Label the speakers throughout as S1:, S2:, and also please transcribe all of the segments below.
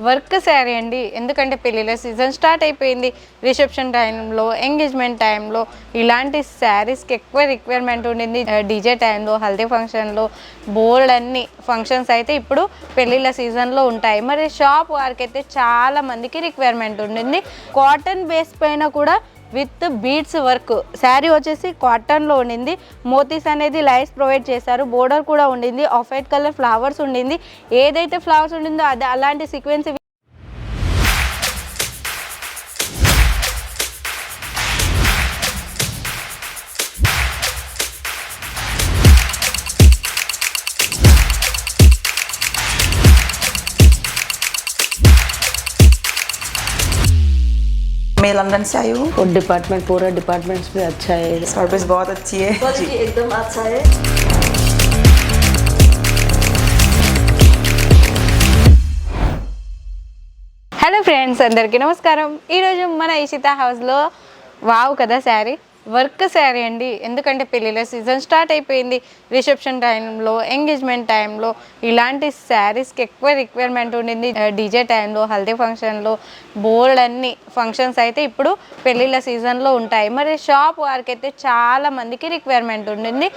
S1: Work sari అండి. ఎందుకంటే పెళ్ళిళ్ళ సీజన్ స్టార్ట్ అయిపోయింది. రిసెప్షన్ టైంలో, ఎంగేజ్మెంట్ టైంలో ఇలాంటి శారీస్కి ఎక్కువ రిక్వైర్మెంట్ ఉండింది. డీజే టైంలో, హల్దీ ఫంక్షన్లో బోల్డ్ అన్ని ఫంక్షన్స్ అయితే ఇప్పుడు పెళ్ళిళ్ళ సీజన్లో ఉంటాయి. మరి షాప్ వారికి అయితే చాలా మందికి రిక్వైర్మెంట్ ఉండింది. కాటన్ బేస్ పైన కూడా విత్ బీడ్స్ వర్క్ శారీ వచ్చేసి కాటన్లో ఉండింది. మోతీస్ అనేది లైన్స్ ప్రొవైడ్ చేశారు. బోర్డర్ కూడా ఉండింది. ఆఫ్ వైట్ కలర్ ఫ్లవర్స్ ఉండింది. ఏదైతే ఫ్లవర్స్ ఉండిందో అది అలాంటి సీక్వెన్స్
S2: मैं लंदन से आई हूँ
S3: और डिपार्टमेंट पूरा डिपार्टमेंट्स भी अच्छा है।
S2: सर्विस बहुत अच्छी है
S3: क्वालिटी एकदम अच्छा है।
S1: హలో ఫ్రెండ్స్, అందరికీ నమస్కారం. ఈరోజు మన ఇషితా హౌస్లో వావ్ కదా శారీ, వర్క్ శారీ అండి. ఎందుకంటే పెళ్ళిళ్ళ సీజన్ స్టార్ట్ అయిపోయింది. రిసెప్షన్ టైంలో, ఎంగేజ్మెంట్ టైంలో ఇలాంటి శారీస్కి ఎక్కువ రిక్వైర్మెంట్ ఉండింది. డీజే టైంలో, హల్దీ ఫంక్షన్లో బోల్డ్ అన్ని ఫంక్షన్స్ అయితే ఇప్పుడు పెళ్ళిళ్ళ సీజన్లో ఉంటాయి. మరి షాప్ వారికి అయితే చాలా మందికి రిక్వైర్మెంట్ ఉండింది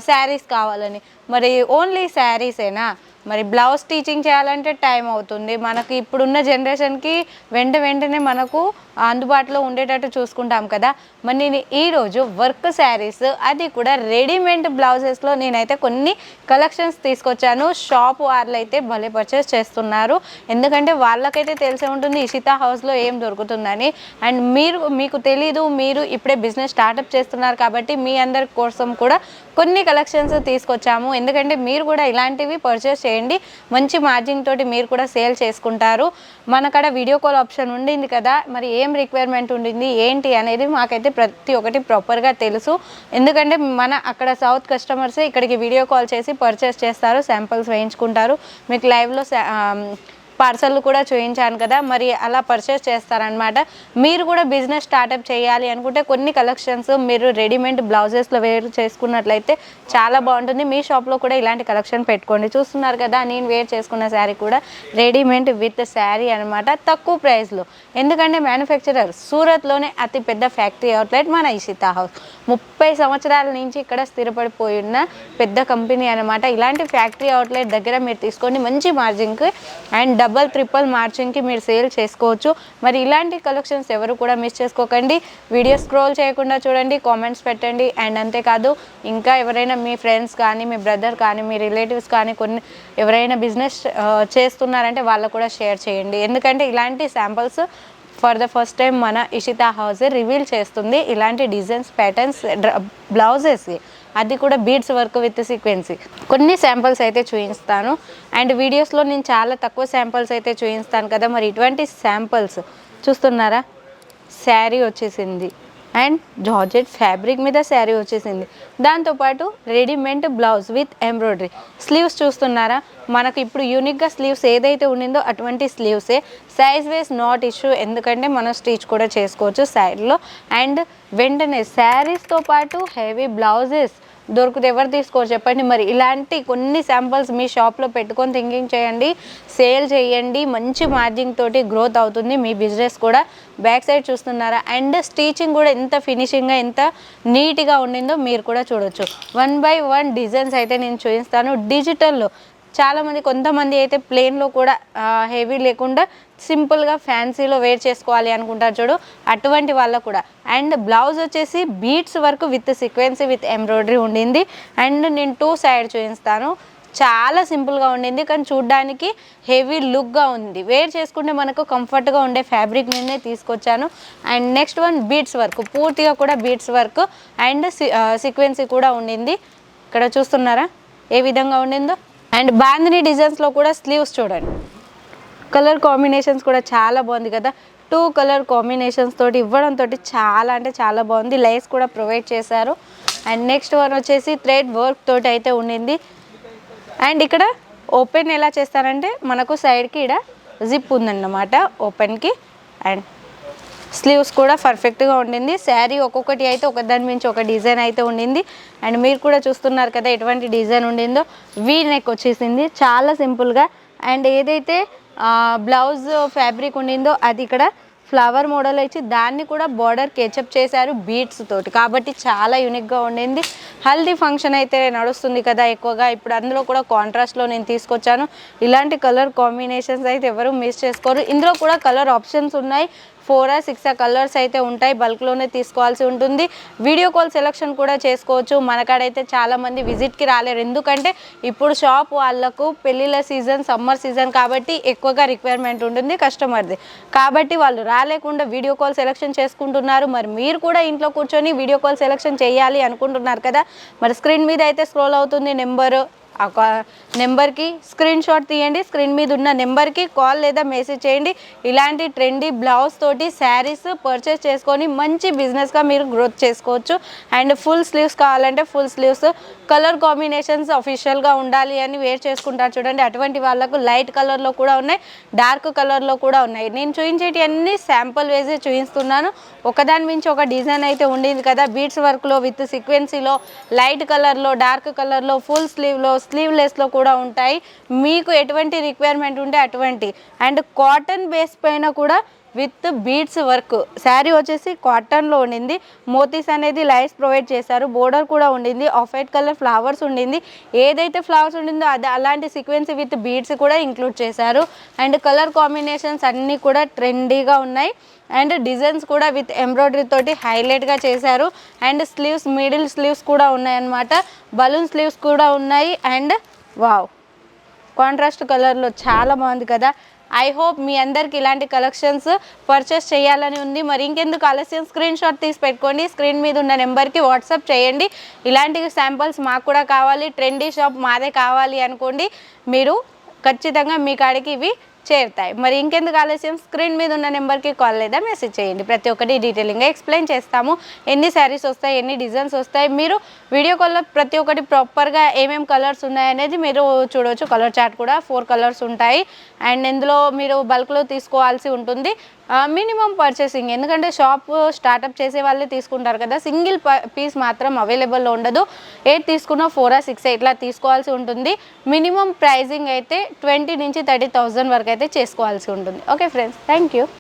S1: శారీస్ కావాలని. మరి ఓన్లీ శారీసేనా? మరి బ్లౌజ్ స్టిచింగ్ చేయాలంటే టైం అవుతుంది. మనకి ఇప్పుడున్న జనరేషన్కి వెంటనే మనకు అందుబాటులో ఉండేటట్టు చూసుకుంటాం కదా. మరి నేను ఈరోజు వర్క్ శారీస్, అది కూడా రెడీమేడ్ బ్లౌజెస్లో నేనైతే కొన్ని కలెక్షన్స్ తీసుకొచ్చాను. షాప్ వాళ్ళు అయితే భలే పర్చేస్ చేస్తున్నారు. ఎందుకంటే వాళ్ళకైతే తెలిసే ఉంటుంది ఇషితా హౌస్లో ఏం దొరుకుతుందని. అండ్ మీకు తెలీదు, మీరు ఇప్పుడే బిజినెస్ స్టార్టప్ చేస్తున్నారు కాబట్టి మీ అందరి కోసం కూడా కొన్ని కలెక్షన్స్ తీసుకొచ్చాము. ఎందుకంటే మీరు కూడా ఇలాంటివి పర్చేస్ చేయండి, మంచి మార్జిన్ తోటి మీరు కూడా సేల్ చేసుకుంటారు. మనకాడ వీడియో కాల్ ఆప్షన్ ఉండింది కదా, మరి ఏం రిక్వైర్మెంట్ ఉండింది ఏంటి అనేది మాకైతే ప్రతి ఒక్కటి ప్రాపర్గా తెలుసు. ఎందుకంటే మన అక్కడ సౌత్ కస్టమర్స్ ఇక్కడికి వీడియో కాల్ చేసి పర్చేస్ చేస్తారు, శాంపిల్స్ వేయించుకుంటారు. మీకు లైవ్లో పార్సల్ కూడా చూపించాను కదా, మరి అలా పర్చేస్ చేస్తారనమాట. మీరు కూడా బిజినెస్ స్టార్టప్ చేయాలి అనుకుంటే కొన్ని కలెక్షన్స్ మీరు రెడీమేడ్ బ్లౌజెస్లో వేర్ చేసుకున్నట్లయితే చాలా బాగుంటుంది. మీ షాప్లో కూడా ఇలాంటి కలెక్షన్ పెట్టుకోండి. చూస్తున్నారు కదా, నేను వేర్ చేసుకున్న శారీ కూడా రెడీమేడ్ విత్ శారీ అనమాట, తక్కువ ప్రైస్లో. ఎందుకంటే మ్యానుఫ్యాక్చరర్ సూరత్లోనే అతి పెద్ద ఫ్యాక్టరీ అవుట్లెట్ మన ఇషితా హౌస్. 30 సంవత్సరాల నుంచి ఇక్కడ స్థిరపడిపోయి ఉన్న పెద్ద కంపెనీ అనమాట. ఇలాంటి ఫ్యాక్టరీ అవుట్లెట్ దగ్గర మీరు తీసుకోండి, మంచి మార్జిన్కి అండ్ డబల్ ట్రిపుల్ మార్జిన్కి మీరు సేల్ చేసుకోవచ్చు. మరి ఇలాంటి కలెక్షన్స్ ఎవరు కూడా మిస్ చేసుకోకండి. వీడియో స్క్రోల్ చేయకుండా చూడండి, కామెంట్స్ పెట్టండి. అండ్ అంతేకాదు, ఇంకా ఎవరైనా మీ ఫ్రెండ్స్ కానీ, మీ బ్రదర్ కానీ, మీ రిలేటివ్స్ కానీ ఎవరైనా బిజినెస్ చేస్తున్నారంటే వాళ్ళకు కూడా షేర్ చేయండి. ఎందుకంటే ఇలాంటి samples for the first time మన ఇషితా హౌస్ రివీల్ చేస్తుంది. ఇలాంటి డిజైన్స్, ప్యాటర్న్స్ బ్లౌజెస్, అది కూడా బీడ్స్ వర్క్ విత్ సీక్వెన్సీ. కొన్ని శాంపిల్స్ అయితే చూపిస్తాను. అండ్ వీడియోస్లో నేను చాలా తక్కువ శాంపిల్స్ అయితే చూపిస్తాను కదా. మరి ఇటువంటి శాంపిల్స్ చూస్తున్నారా, శారీ వచ్చేసింది అండ్ జార్జెట్ ఫ్యాబ్రిక్ మీద శారీ వచ్చేసింది. దాంతోపాటు readymade blouse with embroidery. Sleeves చూస్తున్నారా, మనకు ఇప్పుడు యూనిక్గా స్లీవ్స్ ఏదైతే ఉండిందో అటువంటి స్లీవ్సే. సైజ్ వైజ్ నాట్ ఇష్యూ, ఎందుకంటే మనం స్టిచ్ కూడా చేసుకోవచ్చు సైడ్లో. అండ్ వెంటనే శారీస్తో పాటు హెవీ బ్లౌజెస్ దొరికితే ఎవరు తీసుకోవచ్చు చెప్పండి. మరి ఇలాంటి కొన్ని శాంపిల్స్ మీ షాప్లో పెట్టుకొని థింకింగ్ చేయండి, సేల్ చేయండి. మంచి మార్జిన్ తోటి గ్రోత్ అవుతుంది మీ బిజినెస్ కూడా. బ్యాక్ సైడ్ చూస్తున్నారా, అండ్ స్టిచింగ్ కూడా ఎంత ఫినిషింగ్గా, ఎంత నీట్గా ఉండిందో మీరు కూడా చూడొచ్చు. 1 by 1 డిజైన్స్ అయితే నేను చూపిస్తాను. డిజిటల్లో చాలామంది, కొంతమంది అయితే ప్లెయిన్లో కూడా హెవీ లేకుండా సింపుల్గా ఫ్యాన్సీలో వేర్ చేసుకోవాలి అనుకుంటారు చూడు, అటువంటి వాళ్ళకు కూడా. అండ్ బ్లౌజ్ వచ్చేసి beads work with sequins with embroidery ఉండింది. అండ్ నేను 2 సైడ్ చూపిస్తాను. చాలా సింపుల్గా ఉండింది కానీ చూడ్డానికి హెవీ లుక్గా ఉంది. వేర్ చేసుకుంటే మనకు కంఫర్ట్గా ఉండే ఫ్యాబ్రిక్ మీదనే తీసుకొచ్చాను. And next one beads work, పూర్తిగా కూడా బీడ్స్ వర్క్ అండ్ సీక్వెన్సీ కూడా ఉండింది. ఇక్కడ చూస్తున్నారా ఏ విధంగా ఉండిందో. అండ్ బాందినీ డిజైన్స్లో కూడా స్లీవ్స్ చూడండి, కలర్ కాంబినేషన్స్ కూడా చాలా బాగుంది కదా. 2 కలర్ కాంబినేషన్స్ తోటి ఇవ్వడంతో చాలా అంటే చాలా బాగుంది. లైస్ కూడా ప్రొవైడ్ చేశారు. అండ్ నెక్స్ట్ వన్ వచ్చేసి థ్రెడ్ వర్క్ తోటి అయితే ఉండింది. అండ్ ఇక్కడ ఓపెన్ ఎలా చేస్తారంటే మనకు సైడ్కి ఇక్కడ జిప్ ఉందన్నమాట ఓపెన్కి. అండ్ స్లీవ్స్ కూడా పర్ఫెక్ట్గా ఉండింది. శారీ ఒక్కొక్కటి అయితే ఒకదాని మించి ఒక డిజైన్ అయితే ఉండింది. అండ్ మీరు కూడా చూస్తున్నారు కదా ఎటువంటి డిజైన్ ఉండిందో. వీ నెక్ వచ్చేసింది చాలా సింపుల్గా. అండ్ ఏదైతే బ్లౌజ్ ఫ్యాబ్రిక్ ఉండిందో అది ఇక్కడ ఫ్లవర్ మోడల్ ఇచ్చి దాన్ని కూడా బార్డర్ కేచప్ చేశారు బీడ్స్ తోటి, కాబట్టి చాలా యూనిక్గా ఉండింది. హల్దీ ఫంక్షన్ అయితే నడుస్తుంది కదా ఎక్కువగా, ఇప్పుడు అందులో కూడా కాంట్రాస్ట్లో నేను తీసుకొచ్చాను. ఇలాంటి కలర్ కాంబినేషన్స్ అయితే ఎవరు మిస్ చేసుకోరు. ఇందులో కూడా కలర్ ఆప్షన్స్ ఉన్నాయి, 4 or 6 కలర్స్ అయితే ఉంటాయి. బల్క్లోనే తీసుకోవాల్సి ఉంటుంది. వీడియో కాల్ సెలెక్షన్ కూడా చేసుకోవచ్చు. మనకాడైతే చాలామంది విజిట్కి రాలేరు, ఎందుకంటే ఇప్పుడు షాప్ వాళ్ళకు పెళ్ళిళ్ళ సీజన్, సమ్మర్ సీజన్ కాబట్టి ఎక్కువగా రిక్వైర్మెంట్ ఉంటుంది కస్టమర్ది, కాబట్టి వాళ్ళు రాలేకుండా వీడియో కాల్ సెలెక్షన్ చేసుకుంటున్నారు. మరి మీరు కూడా ఇంట్లో కూర్చొని వీడియో కాల్ సెలెక్షన్ చేయాలి అనుకుంటున్నారు కదా, మరి స్క్రీన్ మీద అయితే స్క్రోల్ అవుతుంది నెంబరు, ఆ నెంబర్కి స్క్రీన్ షాట్ తీయండి, స్క్రీన్ మీద ఉన్న నెంబర్కి కాల్ లేదా మెసేజ్ చేయండి. ఇలాంటి ట్రెండీ బ్లౌజ్ తోటి శారీస్ పర్చేస్ చేసుకొని మంచి బిజినెస్గా మీరు గ్రోత్ చేసుకోవచ్చు. అండ్ ఫుల్ స్లీవ్స్ కావాలంటే ఫుల్ స్లీవ్స్, కలర్ కాంబినేషన్స్ అఫీషియల్గా ఉండాలి అని వేర్ చేసుకుంటారు చూడండి, అటువంటి వాళ్ళకు లైట్ కలర్లో కూడా ఉన్నాయి, డార్క్ కలర్లో కూడా ఉన్నాయి. నేను చూపించేటి అన్ని శాంపుల్ వేసి చూపిస్తున్నాను. ఒకదాని మించి ఒక డిజైన్ అయితే ఉండింది కదా, బీడ్స్ వర్క్లో విత్ సీక్వెన్సీలో, లైట్ కలర్లో, డార్క్ కలర్లో, ఫుల్ స్లీవ్లో, స్లీవ్లెస్లో కూడా ఉంటాయి. మీకు ఎటువంటి రిక్వైర్మెంట్ ఉంటే అటువంటి. అండ్ కాటన్ బేస్ పైన కూడా విత్ బీడ్స్ వర్క్, శారీ వచ్చేసి కాటన్లో ఉండింది, మోతీస్ అనేది లైన్స్ ప్రొవైడ్ చేశారు, బోర్డర్ కూడా ఉండింది, ఆఫ్ వైట్ కలర్ ఫ్లవర్స్ ఉండింది, ఏదైతే ఫ్లవర్స్ ఉండిందో అది అలాంటి సీక్వెన్స్ విత్ బీడ్స్ కూడా ఇంక్లూడ్ చేశారు. అండ్ కలర్ కాంబినేషన్స్ అన్నీ కూడా ట్రెండీగా ఉన్నాయి. అండ్ డిజైన్స్ కూడా విత్ ఎంబ్రాయిడరీ తోటి హైలైట్గా చేశారు. అండ్ స్లీవ్స్, మిడిల్ స్లీవ్స్ కూడా ఉన్నాయన్నమాట, బలూన్ స్లీవ్స్ కూడా ఉన్నాయి. అండ్ వావ్, కాంట్రాస్ట్ కలర్లో చాలా బాగుంది కదా. ఐ హోప్ మీ అందరికి ఇలాంటి కలెక్షన్స్ పర్చేస్ చేయాలని ఉంది. మరి ఇంకెందుకు ఆలస్యం, స్క్రీన్ షాట్ తీసి పెట్టుకోండి, స్క్రీన్ మీద ఉన్న నెంబర్కి వాట్సాప్ చేయండి. ఇలాంటి శాంపిల్స్ మాకు కూడా కావాలి, ట్రెండీ షాప్ మాదే కావాలి అనుకోండి, మీరు ఖచ్చితంగా మీ కాడికి ఇవి చేరుతాయి. మరి ఇంకెందుకు ఆలస్యం, స్క్రీన్ మీద ఉన్న నెంబర్కి కాల్ లేదా మెసేజ్ చేయండి. ప్రతి ఒక్కటి డీటెయిలింగ్గా ఎక్స్ప్లెయిన్ చేస్తాము. ఎన్ని శారీస్ వస్తాయి, ఎన్ని డిజైన్స్ వస్తాయి, మీరు వీడియో కాల్లో ప్రతి ఒక్కటి ప్రాపర్గా ఏమేమి కలర్స్ ఉన్నాయనేది మీరు చూడవచ్చు. కలర్ చార్ట్ కూడా 4 కలర్స్ ఉంటాయి. అండ్ ఇందులో మీరు బల్క్లో తీసుకోవాల్సి ఉంటుంది. మినిమం పర్చేసింగ్, ఎందుకంటే షాప్ స్టార్టప్ చేసే వాళ్ళే తీసుకుంటారు కదా, సింగిల్ పీస్ మాత్రం అవైలబుల్లో ఉండదు. 8 తీసుకున్న 4 or 6 ఇట్లా తీసుకోవాల్సి ఉంటుంది. మినిమం ప్రైజింగ్ అయితే 20 నుంచి 30,000 వరకు అయితే చేసుకోవాల్సి ఉంటుంది. Okay friends, thank you.